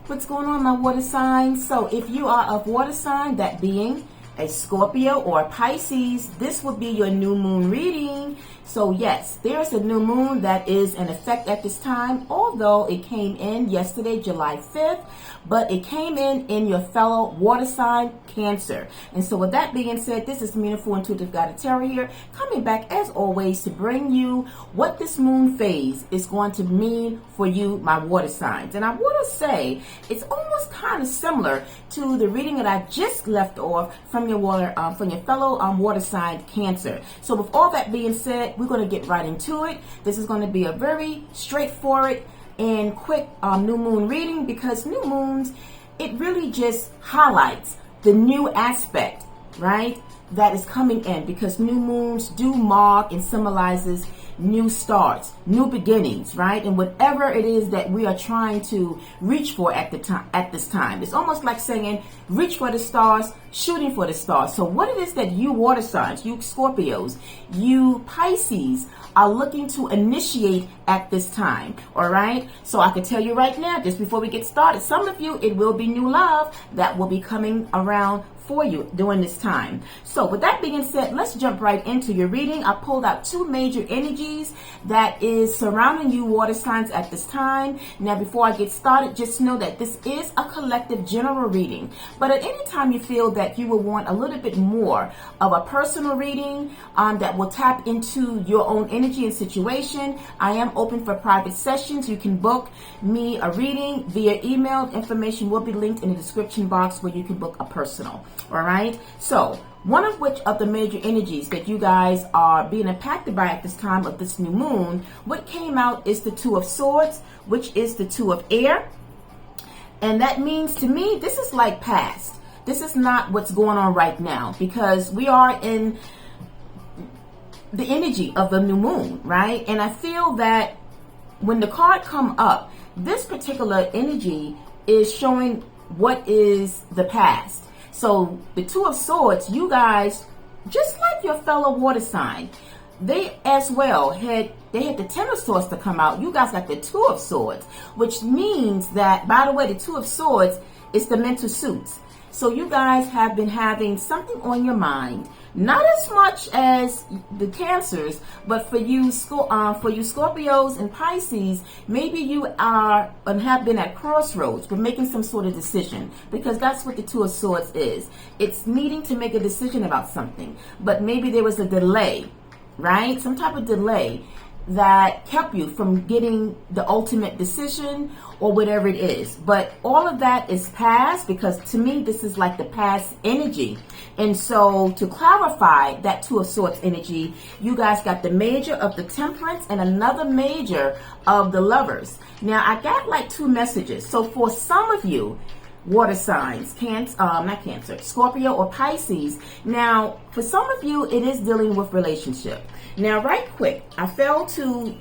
What's going on, my water signs? So if you are of water sign, that being a Scorpio or a Pisces, this will be your new moon reading. So yes, there's a new moon that is in effect at this time, although it came in yesterday, July 5th, but it came in your fellow water sign, Cancer. And so with that being said, this is Meaningful Intuitive Guided Tarot here, coming back as always to bring you what this moon phase is going to mean for you, my water signs. And I want to say it's almost kind of similar to the reading that I just left off from your fellow water sign, Cancer. So with all that being said, we're going to get right into it. This is going to be a very straightforward and quick new moon reading, because new moons, it really just highlights the new aspect, right, that is coming in, because new moons do mark and symbolizes new starts, new beginnings, right? And whatever it is that we are trying to reach for at this time, it's almost like saying, reach for the stars, shooting for the stars. So what it is that you water signs, you Scorpios, you Pisces are looking to initiate at this time, all right? So I can tell you right now, just before we get started, some of you, it will be new love that will be coming around for you during this time. So with that being said, let's jump right into your reading. I pulled out two major energies that is surrounding you water signs at this time. Now before I get started, just know that this is a collective general reading, but at any time you feel that you will want a little bit more of a personal reading that will tap into your own energy and situation, I am open for private sessions. You can book me a reading via email. Information will be linked in the description box where you can book a personal. All right. So one of which of the major energies that you guys are being impacted by at this time of this new moon, what came out is the Two of Swords, which is the Two of Air. And that means to me, this is like past. This is not what's going on right now, because we are in the energy of the new moon, right? And I feel that when the card come up, this particular energy is showing what is the past. So the Two of Swords, you guys, just like your fellow water sign, they as well had the Ten of Swords to come out. You guys got the Two of Swords, which means that, by the way, the Two of Swords is the mental suits. So you guys have been having something on your mind, not as much as the Cancers, but for you Scorpios and Pisces, maybe you are and have been at crossroads for making some sort of decision, because that's what the Two of Swords is. It's needing to make a decision about something, but maybe there was a delay, right? Some type of delay that kept you from getting the ultimate decision or whatever it is. But all of that is past, because to me this is like the past energy. And so to clarify that Two of Swords energy, you guys got the major of the Temperance and another major of the Lovers. Now I got like two messages. So for some of you water signs, not Cancer, Scorpio or Pisces, now for some of you it is dealing with relationship. Now right quick, I failed to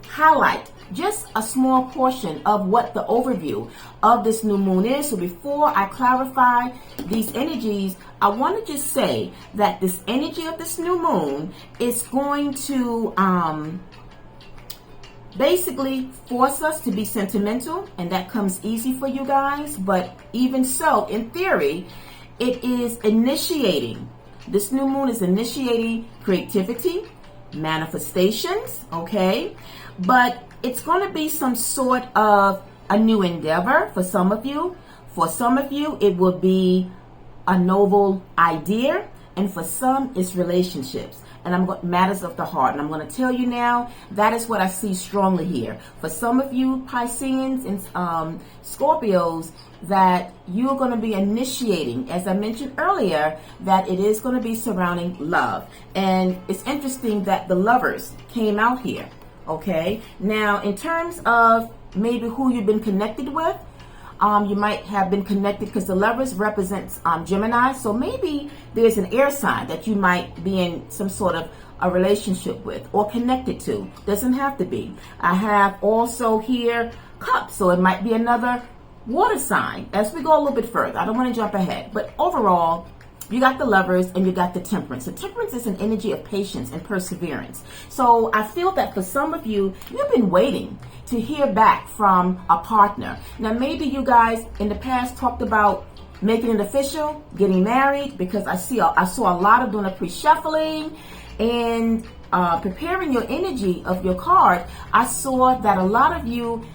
highlight just a small portion of what the overview of this new moon is. So before I clarify these energies, I want to just say that this energy of this new moon is going to basically force us to be sentimental, and that comes easy for you guys. But even so, in theory, it is initiating. This new moon is initiating creativity, manifestations, okay? But it's going to be some sort of a new endeavor for some of you. For some of you, it will be a noble idea, and for some, it's relationships. And matters of the heart. And I'm going to tell you now, that is what I see strongly here. For some of you Pisceans and Scorpios, that you're going to be initiating, as I mentioned earlier, that it is going to be surrounding love. And it's interesting that the Lovers came out here. Okay. Now, in terms of maybe who you've been connected with, you might have been connected, because the Lovers represents Gemini. So maybe there's an air sign that you might be in some sort of a relationship with or connected to. Doesn't have to be. I have also here Cups, so it might be another water sign as we go a little bit further. I don't want to jump ahead, but overall, You got the Lovers and you got the Temperance. The Temperance is an energy of patience and perseverance. So I feel that for some of you, you've been waiting to hear back from a partner. Now, maybe you guys in the past talked about making it official, getting married, because I saw a lot of doing a pre-shuffling and preparing your energy of your card. I saw that a lot of you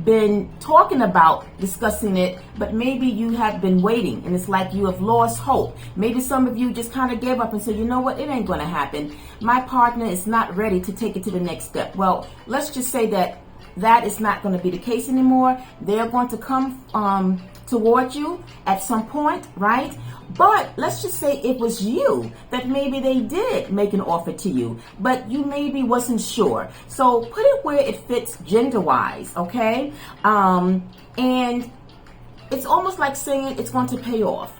been talking about discussing it, but maybe you have been waiting and it's like you have lost hope. Maybe some of you just kind of gave up and said, you know what, it ain't going to happen. My partner is not ready to take it to the next step. Well, let's just say that is not going to be the case anymore. They're going to come towards you at some point, right? But let's just say it was you that maybe they did make an offer to you, but you maybe wasn't sure. So put it where it fits gender-wise, okay? And it's almost like saying it's going to pay off.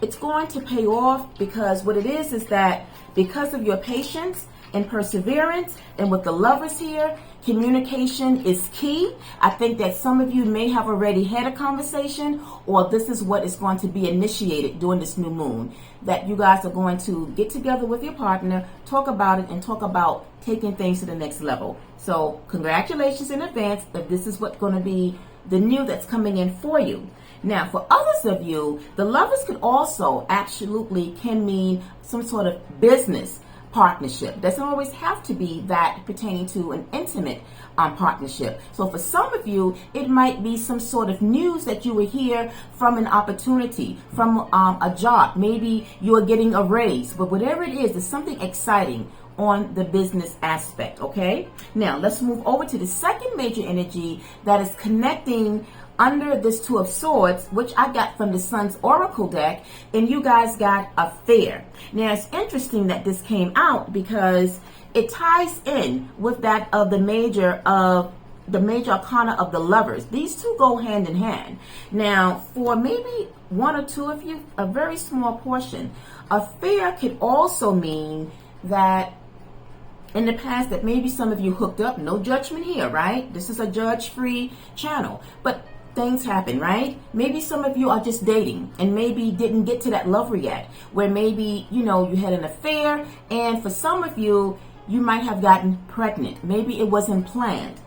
It's going to pay off because what it is that because of your patience and perseverance, and with the Lovers here, communication is key. I think that some of you may have already had a conversation, or this is what is going to be initiated during this new moon, that you guys are going to get together with your partner, talk about it, and talk about taking things to the next level. So congratulations in advance if this is what's going to be the new that's coming in for you. Now, for others of you, the Lovers could also absolutely can mean some sort of business partnership. Doesn't always have to be that pertaining to an intimate partnership. So for some of you, it might be some sort of news that you will hear from an opportunity, from a job. Maybe you are getting a raise, but whatever it is, there's something exciting on the business aspect, okay? Now, let's move over to the second major energy that is connecting under this Two of Swords, which I got from the Sun's Oracle deck, and you guys got Affair. Now, it's interesting that this came out because it ties in with that of the major arcana of the Lovers. These two go hand in hand. Now, for maybe one or two of you, a very small portion, Affair could also mean that in the past that maybe some of you hooked up. No judgment here, right? This is a judge-free channel. But things happen, right? Maybe some of you are just dating and maybe didn't get to that lover yet, where maybe, you had an affair, and for some of you, you might have gotten pregnant. Maybe it wasn't planned.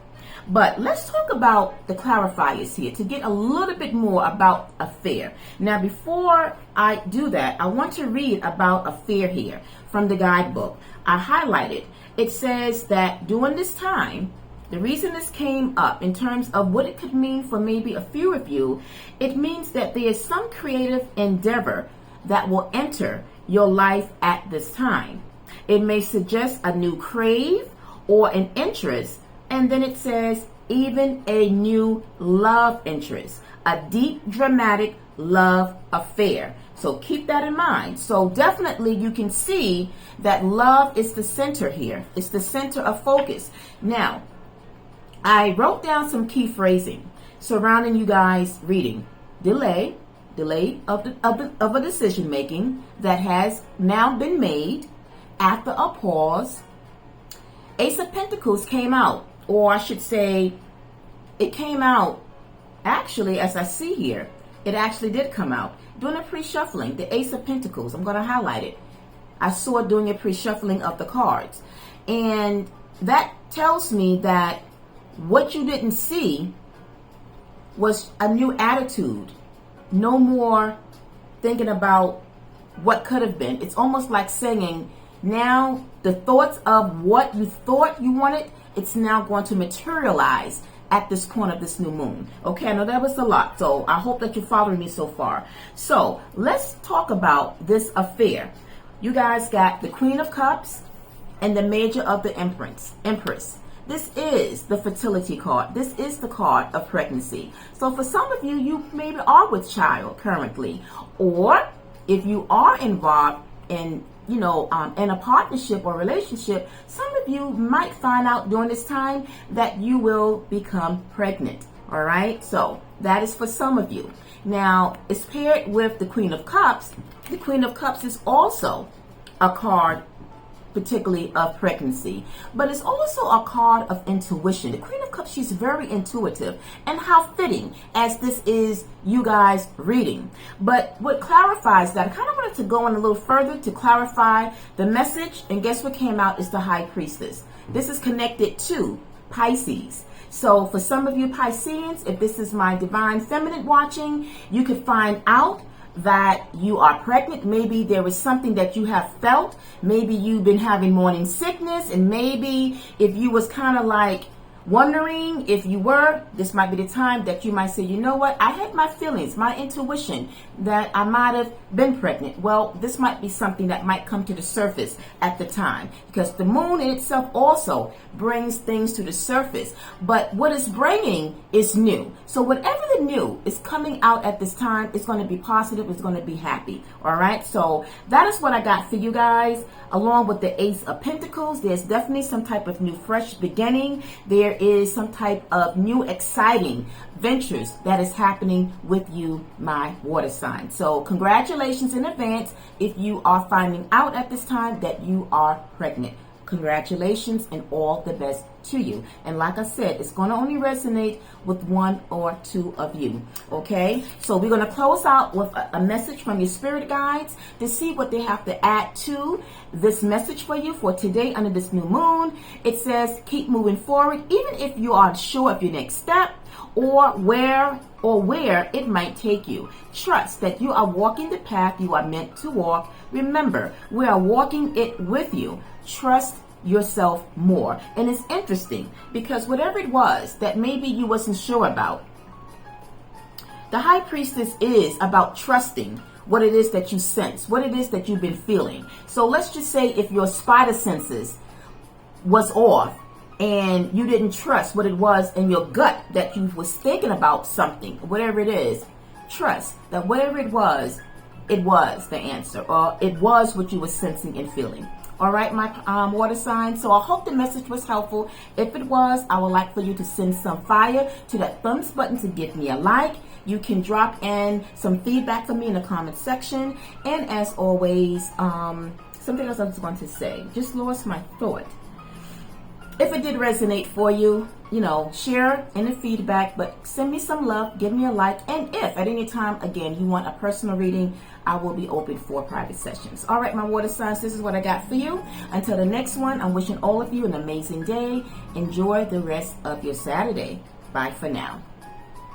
But let's talk about the clarifiers here to get a little bit more about Affair. Now, before I do that, I want to read about Affair here from the guidebook. I highlighted. It says that during this time, the reason this came up in terms of what it could mean for maybe a few of you, it means that there is some creative endeavor that will enter your life at this time. It may suggest a new crave or an interest, and then it says even a new love interest, a deep, dramatic love affair. So keep that in mind. So definitely you can see that love is the center here. It's the center of focus. Now, I wrote down some key phrasing surrounding you guys reading. Delay of a decision making that has now been made after a pause. Ace of Pentacles came out, or I should say it came out actually, as I see here, it actually did come out. Doing a pre-shuffling, the Ace of Pentacles, I'm going to highlight it. I saw doing a pre-shuffling of the cards. And that tells me that what you didn't see was a new attitude. No more thinking about what could have been. It's almost like saying, now the thoughts of what you thought you wanted, it's now going to materialize at this point of this new moon. Okay, I know that was a lot, so I hope that you're following me so far. So let's talk about this affair. You guys got the Queen of Cups and the Major of the Empress. This is the fertility card. This is the card of pregnancy. So for some of you, you maybe are with child currently, or if you are involved in in a partnership or relationship, some of you might find out during this time that you will become pregnant. All right, so that is for some of you. Now, it's paired with the Queen of Cups. The Queen of Cups is also a card particularly of pregnancy. But it's also a card of intuition. The Queen of Cups, she's very intuitive, and how fitting as this is you guys reading. But what clarifies that, I kind of wanted to go on a little further to clarify the message, and guess what came out is the High Priestess. This is connected to Pisces. So for some of you Pisceans, if this is my divine feminine watching, you could find out that you are pregnant. Maybe there was something that you have felt. Maybe you've been having morning sickness, and maybe if you was kind of like wondering if you were, this might be the time that you might say, you know what, I had my feelings, my intuition that I might have been pregnant. Well, this might be something that might come to the surface at the time, because the moon in itself also brings things to the surface. But what it's bringing is new. So whatever the new is coming out at this time, it's going to be positive, it's going to be happy. All right, so that is what I got for you guys. Along with the Ace of Pentacles, there's definitely some type of new fresh beginning. There is some type of new exciting ventures that is happening with you, my water sign. So congratulations in advance if you are finding out at this time that you are pregnant. Congratulations and all the best to you. And like I said, it's going to only resonate with one or two of you. Okay, so we're going to close out with a message from your spirit guides to see what they have to add to this message for you for today under this new moon. It says keep moving forward, even if you aren't sure of your next step or where it might take you. Trust that you are walking the path you are meant to walk. Remember, we are walking it with you. Trust yourself more. And it's interesting because whatever it was that maybe you wasn't sure about, the High Priestess is about trusting what it is that you sense, what it is that you've been feeling. So let's just say if your spider senses was off and you didn't trust what it was in your gut that you was thinking about something, whatever it is, trust that whatever it was the answer, or it was what you were sensing and feeling. All right, my water sign. So I hope the message was helpful. If it was, I would like for you to send some fire to that thumbs button to give me a like. You can drop in some feedback for me in the comment section. And as always, something else I was going to say. Just lost my thought. If it did resonate for you, you know, share in the feedback, but send me some love, give me a like. And if at any time, again, you want a personal reading, I will be open for private sessions. All right, my water signs, this is what I got for you. Until the next one, I'm wishing all of you an amazing day. Enjoy the rest of your Saturday. Bye for now.